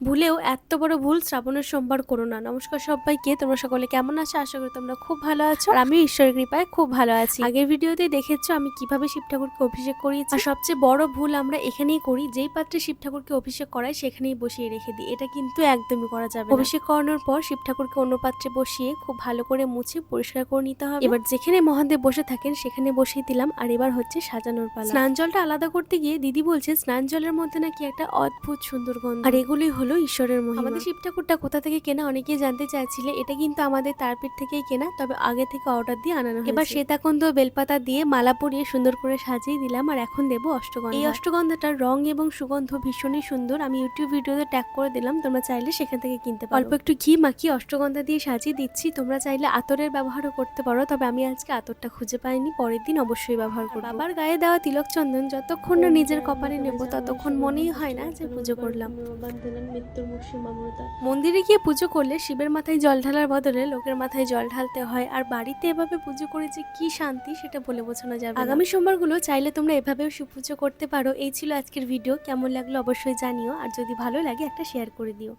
ভুলেও এত বড় ভুল শ্রাবণের সোমবার করো না। নমস্কার সবাইকে, তোমরা সকলে কেমন আছো? আশা করি তোমরা খুব ভালো আছো আর আমি ঈশ্বরের কৃপায় খুব ভালো আছি। আগের ভিডিওতে দেখেছো আমি কিভাবে শিব ঠাকুরকে অভিষেক করিয়েছি। আর সবচেয়ে বড় ভুল আমরা এখানেই করি, যেই পাত্রে শিব ঠাকুরকে অভিষেক করাই সেখানেই বসিয়ে রেখে দিই। এটা কিন্তু একদমই করা যাবে না। অভিষেক করানোর পর শিব ঠাকুরকে অন্য পাত্রে বসিয়ে খুব ভালো করে মুছে পরিষ্কার করে নিতে হবে। এবার যেখানে মহাদেব বসে থাকেন সেখানে বসিয়ে দিলাম। আর এবার হচ্ছে সাজানোর পালা। স্নান জলটা আলাদা করতে গিয়ে দিদি বলছে স্নান জলের মধ্যে নাকি একটা অদ্ভুত সুন্দর গন্ধ, আর এগুলোই হলো ঈশ্বরের মহিমা। আমাদের শিব ঠাকুরটা কোথা থেকে কেনা অনেকেই জানতে চাইছিলে। এটা কিন্তু আমাদের তারপীঠ থেকেই কেনা, তবে আগে থেকে অর্ডার দিয়ে আনানো হয়েছে। এবার শ্বেতাকুন্দ বেলপাতা দিয়ে মালা পরিয়ে সুন্দর করে সাজিয়ে দিলাম। আর এখন দেবো অষ্টগন্ধা। এই অষ্টগন্ধাটার রং এবং সুগন্ধ ভীষণই সুন্দর। আমি ইউটিউব ভিডিওতে ট্যাগ করে দিলাম, তোমরা চাইলে সেখান থেকে কিনতে পারো। অল্প একটু ঘি মাখিয়ে অষ্টগন্ধা দিয়ে সাজিয়ে দিচ্ছি। তোমরা চাইলে আতরের ব্যবহারও করতে পারো, তবে আমি আজকে আতরটা খুঁজে পাইনি, পরের দিন অবশ্যই ব্যবহার করব। বাবার গায়ে দেওয়া তিলক চন্দন যতক্ষণ না নিজের কপালে নেব ততক্ষণ মনেই হয় না যে পুজো করলাম। মন্দিরে গিয়ে পুজো করলে শিবের মাথায় জল ঢালার বদলে লোকের মাথায় জল ঢালতে হয়, আর বাড়িতে এভাবে পুজো করে যে কি শান্তি সেটা বলে বোঝানো যাবে। আগামী সোমবারগুলো চাইলে তোমরা এভাবেও শিব পুজো করতে পারো। এই ছিল আজকের ভিডিও, কেমন লাগলো অবশ্যই জানিও, আর যদি ভালো লাগে একটা শেয়ার করে দিও।